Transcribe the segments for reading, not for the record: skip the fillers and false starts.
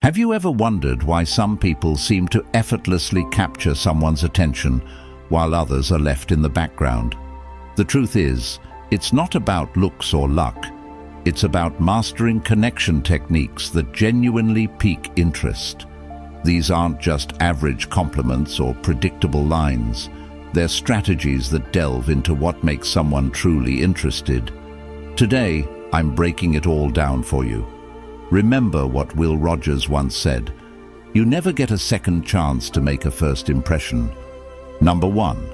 Have you ever wondered why some people seem to effortlessly capture someone's attention while others are left in the background? The truth is, it's not about looks or luck. It's about mastering connection techniques that genuinely pique interest. These aren't just average compliments or predictable lines. They're strategies that delve into what makes someone truly interested. Today, I'm breaking it all down for you. Remember what Will Rogers once said: you never get a second chance to make a first impression. Number 1.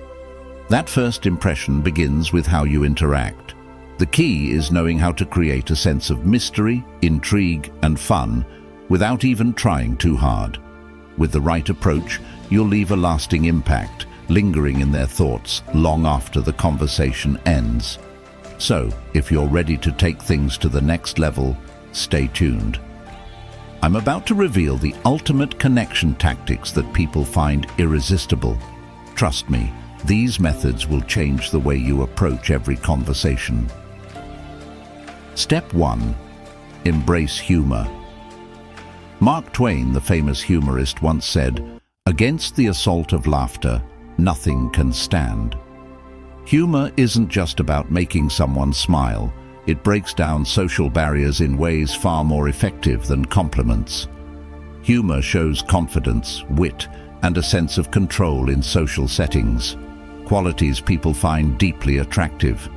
That first impression begins with how you interact. The key is knowing how to create a sense of mystery, intrigue, and fun without even trying too hard. With the right approach, you'll leave a lasting impact, lingering in their thoughts long after the conversation ends. So, if you're ready to take things to the next level, stay tuned. I'm about to reveal the ultimate connection tactics that people find irresistible. Trust me, these methods will change the way you approach every conversation. Step 1. Embrace humor. Mark Twain, the famous humorist, once said, "Against the assault of laughter, nothing can stand." Humor isn't just about making someone smile. It breaks down social barriers in ways far more effective than compliments. Humor shows confidence, wit, and a sense of control in social settings, qualities people find deeply attractive.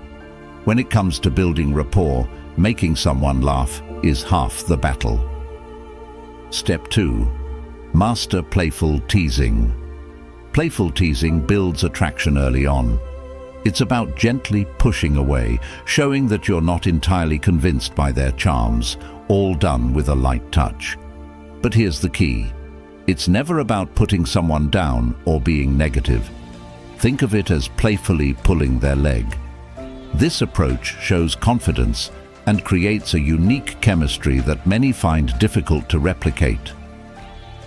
When it comes to building rapport, making someone laugh is half the battle. Step 2. Master playful teasing. Playful teasing builds attraction early on. It's about gently pushing away, showing that you're not entirely convinced by their charms, all done with a light touch. But here's the key. It's never about putting someone down or being negative. Think of it as playfully pulling their leg. This approach shows confidence and creates a unique chemistry that many find difficult to replicate.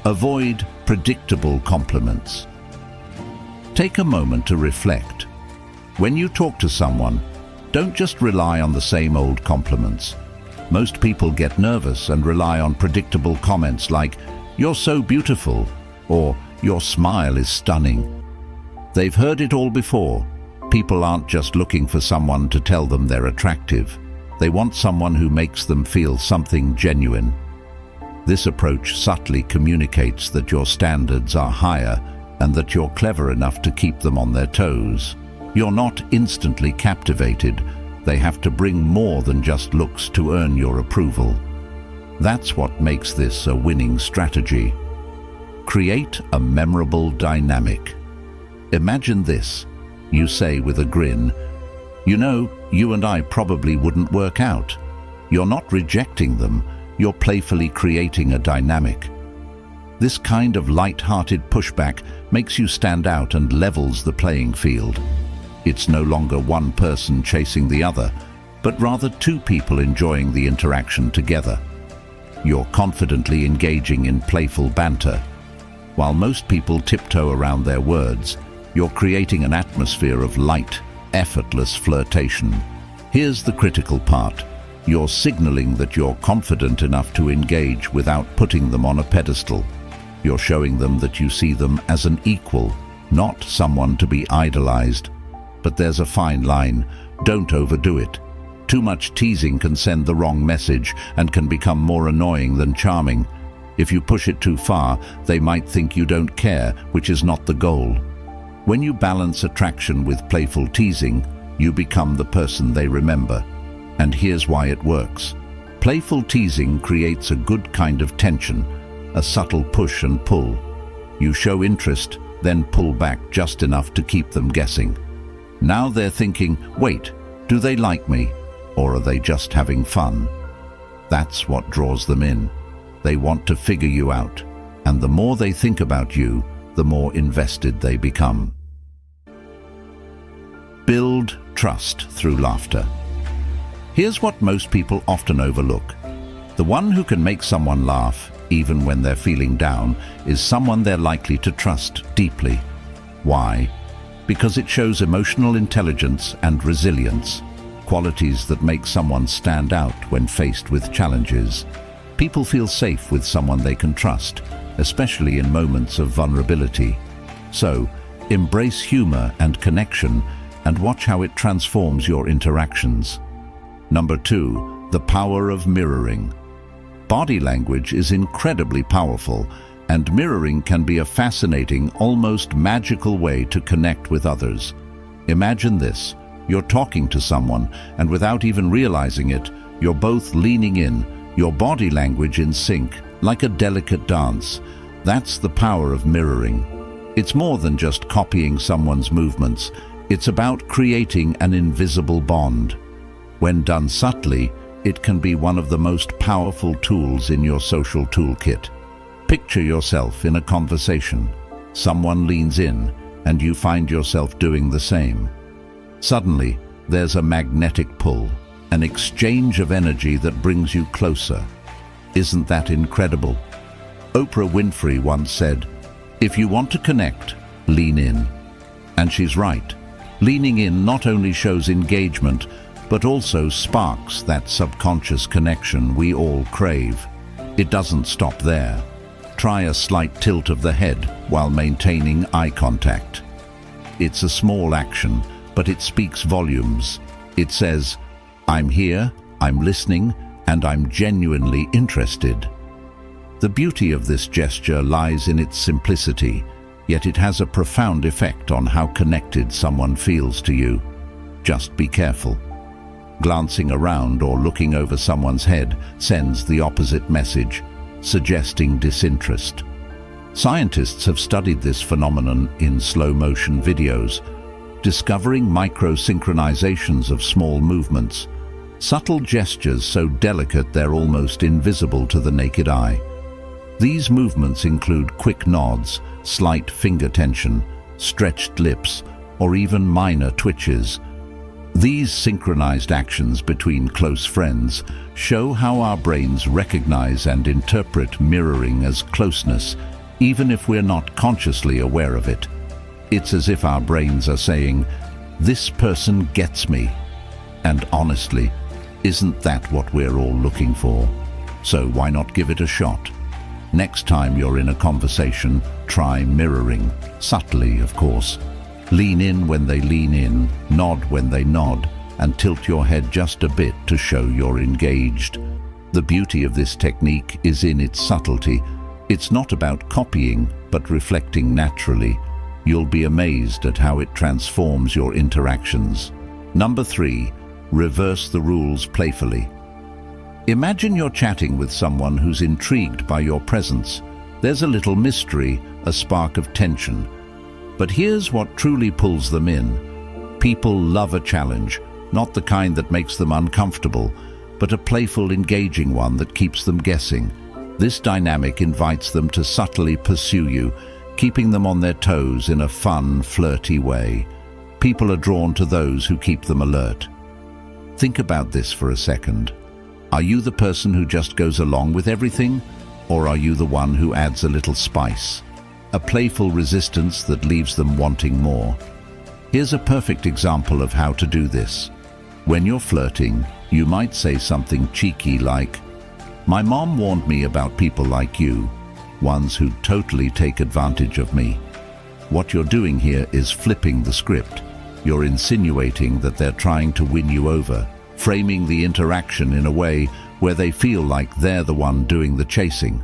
Avoid predictable compliments. Take a moment to reflect. When you talk to someone, don't just rely on the same old compliments. Most people get nervous and rely on predictable comments like, "You're so beautiful," or "Your smile is stunning." They've heard it all before. People aren't just looking for someone to tell them they're attractive. They want someone who makes them feel something genuine. This approach subtly communicates that your standards are higher and that you're clever enough to keep them on their toes. You're not instantly captivated. They have to bring more than just looks to earn your approval. That's what makes this a winning strategy. Create a memorable dynamic. Imagine this. You say with a grin, "You know, you and I probably wouldn't work out." You're not rejecting them. You're playfully creating a dynamic. This kind of light-hearted pushback makes you stand out and levels the playing field. It's no longer one person chasing the other, but rather two people enjoying the interaction together. You're confidently engaging in playful banter. While most people tiptoe around their words, you're creating an atmosphere of light, effortless flirtation. Here's the critical part. You're signaling that you're confident enough to engage without putting them on a pedestal. You're showing them that you see them as an equal, not someone to be idolized. But there's a fine line. Don't overdo it. Too much teasing can send the wrong message and can become more annoying than charming. If you push it too far, they might think you don't care, which is not the goal. When you balance attraction with playful teasing, you become the person they remember. And here's why it works. Playful teasing creates a good kind of tension, a subtle push and pull. You show interest, then pull back just enough to keep them guessing. Now they're thinking, wait, do they like me? Or are they just having fun? That's what draws them in. They want to figure you out. And the more they think about you, the more invested they become. Build trust through laughter. Here's what most people often overlook. The one who can make someone laugh, even when they're feeling down, is someone they're likely to trust deeply. Why? Because it shows emotional intelligence and resilience, qualities that make someone stand out when faced with challenges. People feel safe with someone they can trust, especially in moments of vulnerability. So, embrace humor and connection and watch how it transforms your interactions. Number 2, the power of mirroring. Body language is incredibly powerful, and mirroring can be a fascinating, almost magical way to connect with others. Imagine this: you're talking to someone, and without even realizing it, you're both leaning in, your body language in sync, like a delicate dance. That's the power of mirroring. It's more than just copying someone's movements. It's about creating an invisible bond. When done subtly, it can be one of the most powerful tools in your social toolkit. Picture yourself in a conversation. Someone leans in, and you find yourself doing the same. Suddenly, there's a magnetic pull, an exchange of energy that brings you closer. Isn't that incredible? Oprah Winfrey once said, "If you want to connect, lean in." And she's right. Leaning in not only shows engagement, but also sparks that subconscious connection we all crave. It doesn't stop there. Try a slight tilt of the head while maintaining eye contact. It's a small action, but it speaks volumes. It says, "I'm here, I'm listening, and I'm genuinely interested." The beauty of this gesture lies in its simplicity, yet it has a profound effect on how connected someone feels to you. Just be careful. Glancing around or looking over someone's head sends the opposite message, suggesting disinterest. Scientists have studied this phenomenon in slow-motion videos, discovering micro-synchronizations of small movements, subtle gestures so delicate they're almost invisible to the naked eye. These movements include quick nods, slight finger tension, stretched lips, or even minor twitches. These synchronized actions between close friends show how our brains recognize and interpret mirroring as closeness, even if we're not consciously aware of it. It's as if our brains are saying, "This person gets me." And honestly, isn't that what we're all looking for? So why not give it a shot? Next time you're in a conversation, try mirroring, subtly, of course. Lean in when they lean in, nod when they nod, and tilt your head just a bit to show you're engaged. The beauty of this technique is in its subtlety. It's not about copying, but reflecting naturally. You'll be amazed at how it transforms your interactions. Number 3, reverse the rules playfully. Imagine you're chatting with someone who's intrigued by your presence. There's a little mystery, a spark of tension. But here's what truly pulls them in. People love a challenge, not the kind that makes them uncomfortable, but a playful, engaging one that keeps them guessing. This dynamic invites them to subtly pursue you, keeping them on their toes in a fun, flirty way. People are drawn to those who keep them alert. Think about this for a second. Are you the person who just goes along with everything, or are you the one who adds a little spice? A playful resistance that leaves them wanting more. Here's a perfect example of how to do this. When you're flirting, you might say something cheeky like, "My mom warned me about people like you, ones who totally take advantage of me." What you're doing here is flipping the script. You're insinuating that they're trying to win you over, framing the interaction in a way where they feel like they're the one doing the chasing.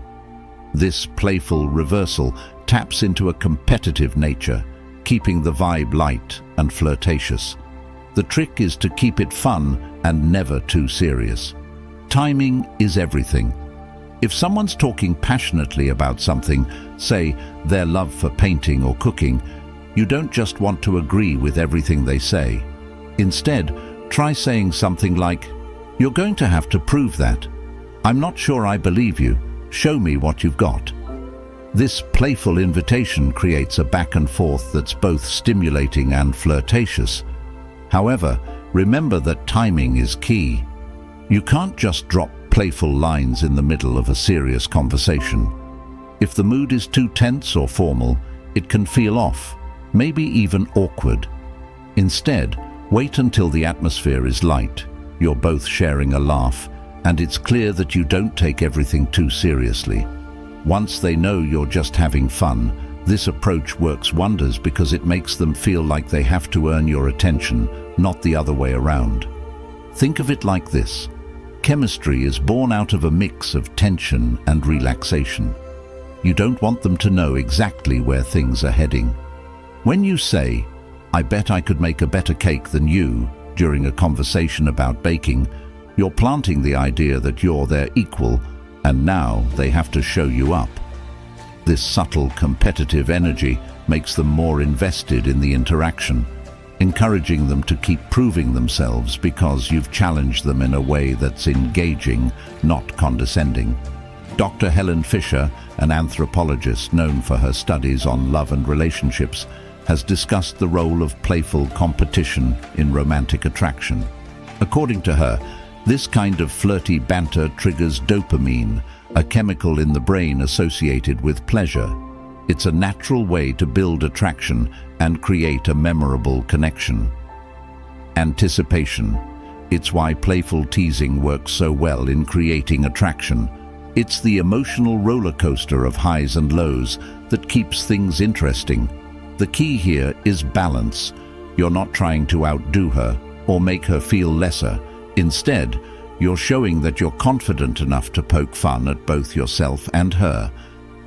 This playful reversal taps into a competitive nature, keeping the vibe light and flirtatious. The trick is to keep it fun and never too serious. Timing is everything. If someone's talking passionately about something, say their love for painting or cooking, you don't just want to agree with everything they say. Instead, try saying something like, "You're going to have to prove that. I'm not sure I believe you. Show me what you've got." This playful invitation creates a back and forth that's both stimulating and flirtatious. However, remember that timing is key. You can't just drop playful lines in the middle of a serious conversation. If the mood is too tense or formal, it can feel off, maybe even awkward. Instead, wait until the atmosphere is light, you're both sharing a laugh, And it's clear that you don't take everything too seriously. Once they know you're just having fun, this approach works wonders because it makes them feel like they have to earn your attention, not the other way around. Think of it like this. Chemistry is born out of a mix of tension and relaxation. You don't want them to know exactly where things are heading. When you say, "I bet I could make a better cake than you," during a conversation about baking, you're planting the idea that you're their equal, and now they have to show you up. This subtle competitive energy makes them more invested in the interaction, encouraging them to keep proving themselves because you've challenged them in a way that's engaging, not condescending. Dr. Helen Fisher, an anthropologist known for her studies on love and relationships, has discussed the role of playful competition in romantic attraction. According to her, this kind of flirty banter triggers dopamine, a chemical in the brain associated with pleasure. It's a natural way to build attraction and create a memorable connection. Anticipation. It's why playful teasing works so well in creating attraction. It's the emotional roller coaster of highs and lows that keeps things interesting. The key here is balance. You're not trying to outdo her or make her feel lesser. Instead, you're showing that you're confident enough to poke fun at both yourself and her,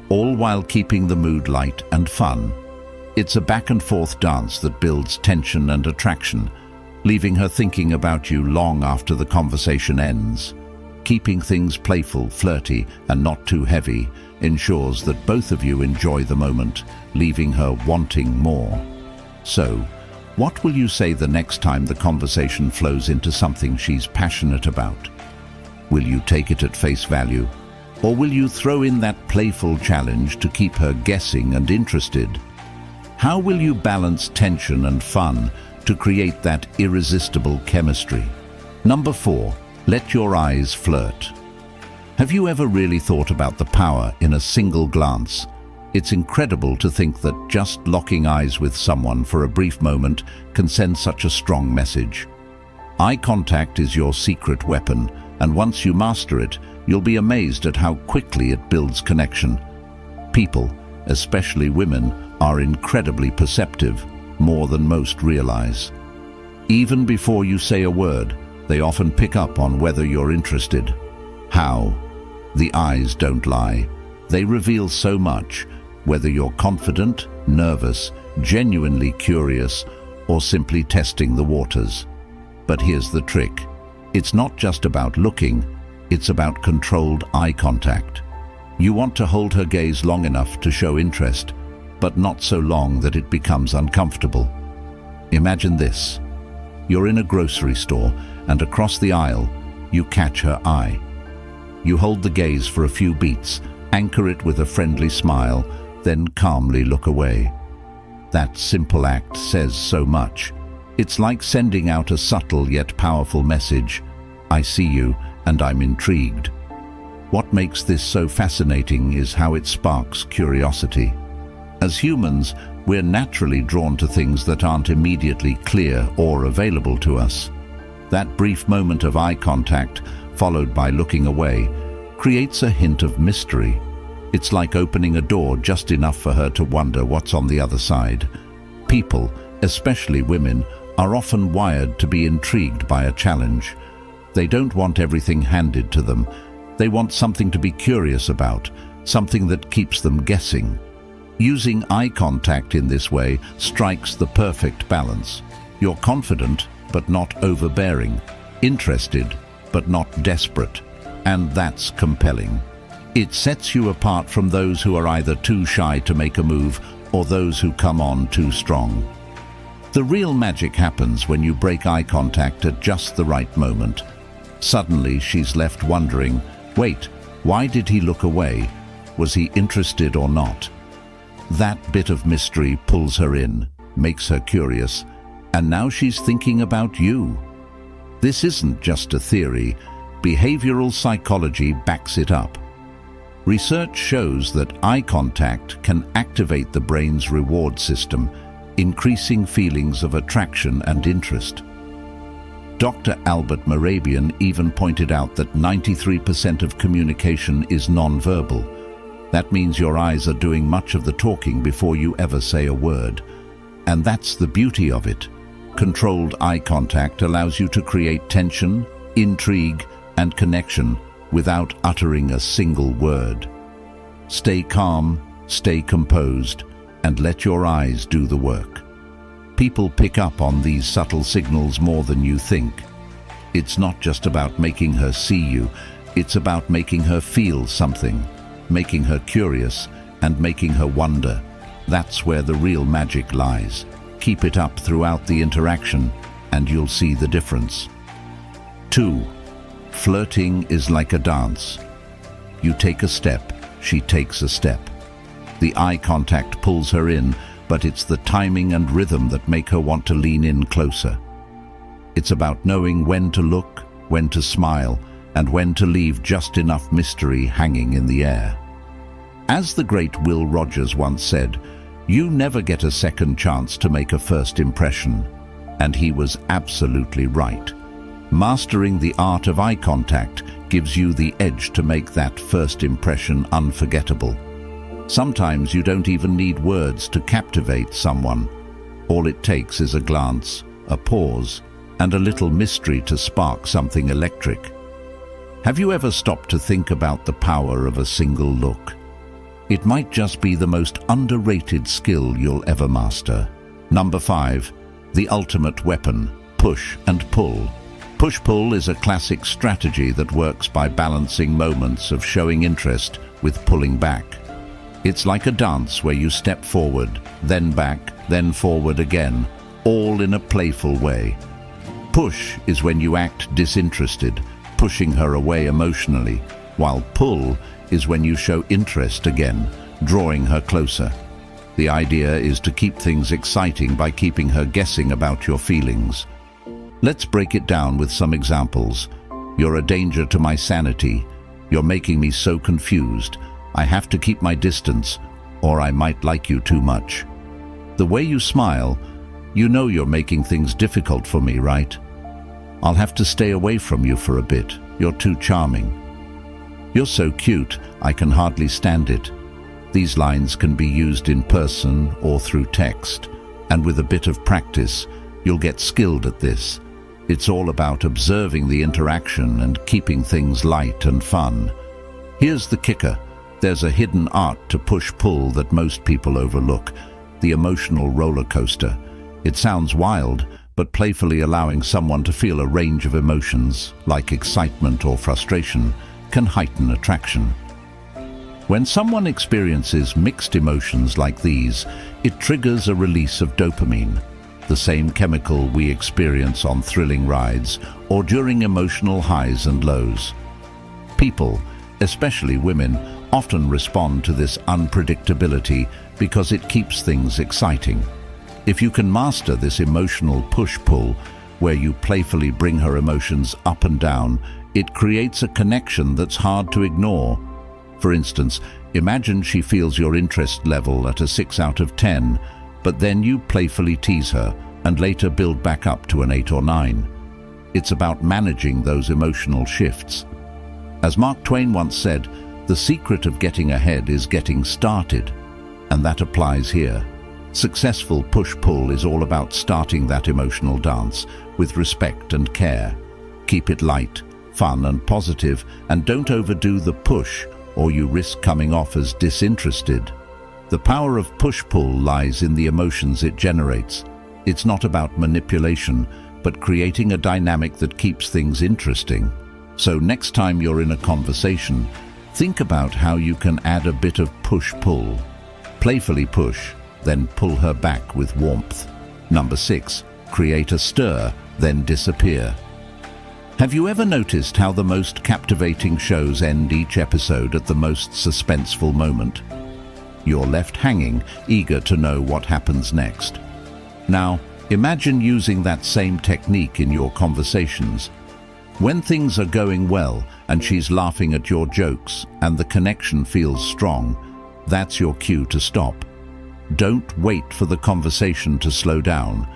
all while keeping the mood light and fun. It's a back-and-forth dance that builds tension and attraction, leaving her thinking about you long after the conversation ends. Keeping things playful, flirty, and not too heavy ensures that both of you enjoy the moment, leaving her wanting more. So, what will you say the next time the conversation flows into something she's passionate about? Will you take it at face value? Or will you throw in that playful challenge to keep her guessing and interested? How will you balance tension and fun to create that irresistible chemistry? Number 4, let your eyes flirt. Have you ever really thought about the power in a single glance? It's incredible to think that just locking eyes with someone for a brief moment can send such a strong message. Eye contact is your secret weapon, and once you master it, you'll be amazed at how quickly it builds connection. People, especially women, are incredibly perceptive, more than most realize. Even before you say a word, they often pick up on whether you're interested. How? The eyes don't lie. They reveal so much, whether you're confident, nervous, genuinely curious, or simply testing the waters. But here's the trick. It's not just about looking, it's about controlled eye contact. You want to hold her gaze long enough to show interest, but not so long that it becomes uncomfortable. Imagine this. You're in a grocery store, and across the aisle, you catch her eye. You hold the gaze for a few beats, anchor it with a friendly smile, then calmly look away. That simple act says so much. It's like sending out a subtle yet powerful message. I see you, and I'm intrigued. What makes this so fascinating is how it sparks curiosity. As humans, we're naturally drawn to things that aren't immediately clear or available to us. That brief moment of eye contact, followed by looking away, creates a hint of mystery. It's like opening a door just enough for her to wonder what's on the other side. People, especially women, are often wired to be intrigued by a challenge. They don't want everything handed to them. They want something to be curious about, something that keeps them guessing. Using eye contact in this way strikes the perfect balance. You're confident, but not overbearing, interested, but not desperate, and that's compelling. It sets you apart from those who are either too shy to make a move or those who come on too strong. The real magic happens when you break eye contact at just the right moment. Suddenly she's left wondering, wait, why did he look away? Was he interested or not? That bit of mystery pulls her in, makes her curious, and now she's thinking about you. This isn't just a theory. Behavioral psychology backs it up. Research shows that eye contact can activate the brain's reward system, increasing feelings of attraction and interest. Dr. Albert Mehrabian even pointed out that 93% of communication is non-verbal. That means your eyes are doing much of the talking before you ever say a word. And that's the beauty of it. Controlled eye contact allows you to create tension, intrigue, and connection without uttering a single word. Stay calm, stay composed, and let your eyes do the work. People pick up on these subtle signals more than you think. It's not just about making her see you, it's about making her feel something, making her curious, and making her wonder. That's where the real magic lies. Keep it up throughout the interaction, and you'll see the difference. 2. Flirting is like a dance. You take a step, she takes a step. The eye contact pulls her in, but it's the timing and rhythm that make her want to lean in closer. It's about knowing when to look, when to smile, and when to leave just enough mystery hanging in the air. As the great Will Rogers once said, you never get a second chance to make a first impression. And he was absolutely right. Mastering the art of eye contact gives you the edge to make that first impression unforgettable. Sometimes you don't even need words to captivate someone. All it takes is a glance, a pause, and a little mystery to spark something electric. Have you ever stopped to think about the power of a single look? It might just be the most underrated skill you'll ever master. Number 5. The ultimate weapon, push and pull. Push-pull is a classic strategy that works by balancing moments of showing interest with pulling back. It's like a dance where you step forward, then back, then forward again, all in a playful way. Push is when you act disinterested, pushing her away emotionally, while pull is when you show interest again, drawing her closer. The idea is to keep things exciting by keeping her guessing about your feelings. Let's break it down with some examples. You're a danger to my sanity. You're making me so confused. I have to keep my distance, or I might like you too much. The way you smile, you know you're making things difficult for me, right? I'll have to stay away from you for a bit. You're too charming. You're so cute, I can hardly stand it. These lines can be used in person or through text, and with a bit of practice, you'll get skilled at this. It's all about observing the interaction and keeping things light and fun. Here's the kicker. There's a hidden art to push-pull that most people overlook, the emotional roller coaster. It sounds wild, but playfully allowing someone to feel a range of emotions, like excitement or frustration, can heighten attraction. When someone experiences mixed emotions like these, it triggers a release of dopamine, the same chemical we experience on thrilling rides or during emotional highs and lows. People, especially women, often respond to this unpredictability because it keeps things exciting. If you can master this emotional push-pull, where you playfully bring her emotions up and down, it creates a connection that's hard to ignore. For instance, imagine she feels your interest level at a 6 out of 10, but then you playfully tease her and later build back up to an 8 or 9. It's about managing those emotional shifts. As Mark Twain once said, the secret of getting ahead is getting started, and that applies here. Successful push-pull is all about starting that emotional dance with respect and care. Keep it light, fun and positive, and don't overdo the push or you risk coming off as disinterested. The power of push-pull lies in the emotions it generates. It's not about manipulation, but creating a dynamic that keeps things interesting. So next time you're in a conversation, think about how you can add a bit of push-pull. Playfully push, then pull her back with warmth. Number 6, create a stir, then disappear. Have you ever noticed how the most captivating shows end each episode at the most suspenseful moment? You're left hanging, eager to know what happens next. Now, imagine using that same technique in your conversations. When things are going well and she's laughing at your jokes and the connection feels strong, that's your cue to stop. Don't wait for the conversation to slow down.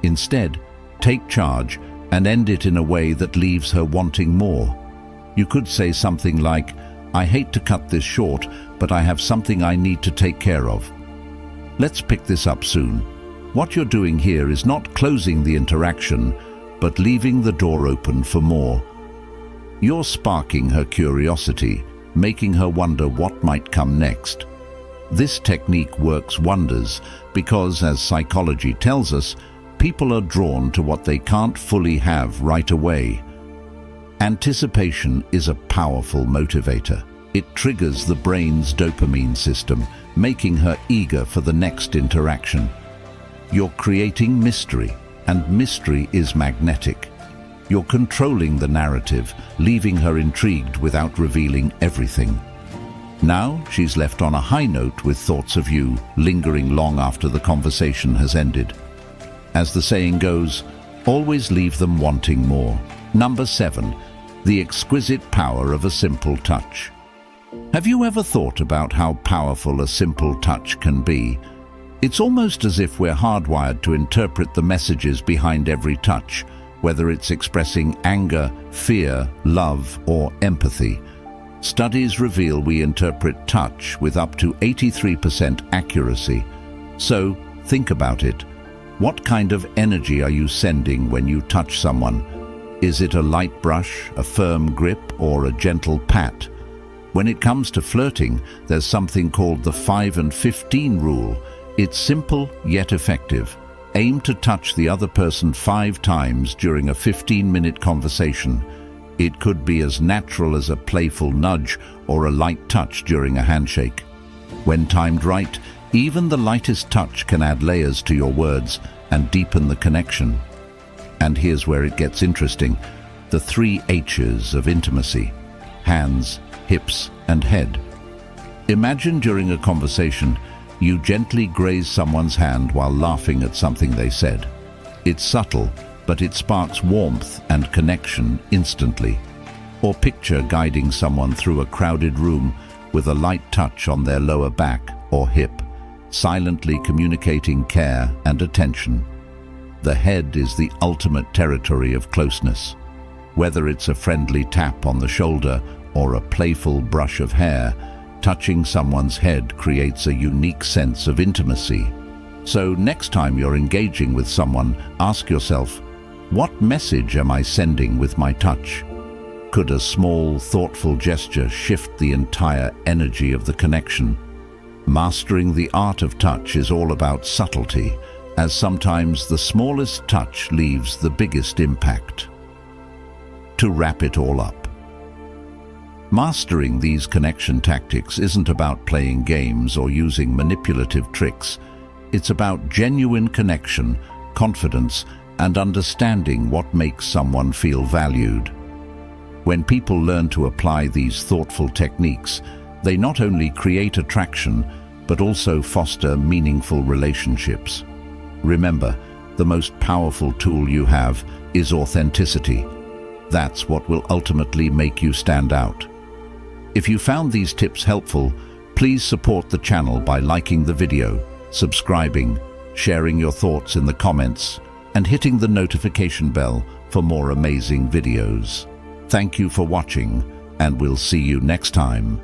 Instead, take charge, and end it in a way that leaves her wanting more. You could say something like, "I hate to cut this short, but I have something I need to take care of. Let's pick this up soon." What you're doing here is not closing the interaction, but leaving the door open for more. You're sparking her curiosity, making her wonder what might come next. This technique works wonders because, as psychology tells us, people are drawn to what they can't fully have right away. Anticipation is a powerful motivator. It triggers the brain's dopamine system, making her eager for the next interaction. You're creating mystery, and mystery is magnetic. You're controlling the narrative, leaving her intrigued without revealing everything. Now she's left on a high note with thoughts of you lingering long after the conversation has ended. As the saying goes, always leave them wanting more. Number 7, the exquisite power of a simple touch. Have you ever thought about how powerful a simple touch can be? It's almost as if we're hardwired to interpret the messages behind every touch, whether it's expressing anger, fear, love, or empathy. Studies reveal we interpret touch with up to 83% accuracy. So, think about it. What kind of energy are you sending when you touch someone? Is it a light brush, a firm grip, or a gentle pat? When it comes to flirting, there's something called the 5 and 15 rule. It's simple yet effective. Aim to touch the other person 5 times during a 15-minute conversation. It could be as natural as a playful nudge or a light touch during a handshake. When timed right, even the lightest touch can add layers to your words and deepen the connection. And here's where it gets interesting. The 3 H's of intimacy: hands, hips, and head. Imagine during a conversation, you gently graze someone's hand while laughing at something they said. It's subtle, but it sparks warmth and connection instantly. Or picture guiding someone through a crowded room with a light touch on their lower back or hip, silently communicating care and attention. The head is the ultimate territory of closeness. Whether it's a friendly tap on the shoulder or a playful brush of hair, touching someone's head creates a unique sense of intimacy. So next time you're engaging with someone, ask yourself, what message am I sending with my touch? Could a small, thoughtful gesture shift the entire energy of the connection? Mastering the art of touch is all about subtlety, as sometimes the smallest touch leaves the biggest impact. To wrap it all up, mastering these connection tactics isn't about playing games or using manipulative tricks. It's about genuine connection, confidence, and understanding what makes someone feel valued. When people learn to apply these thoughtful techniques, they not only create attraction, but also foster meaningful relationships. Remember, the most powerful tool you have is authenticity. That's what will ultimately make you stand out. If you found these tips helpful, please support the channel by liking the video, subscribing, sharing your thoughts in the comments, and hitting the notification bell for more amazing videos. Thank you for watching, and we'll see you next time.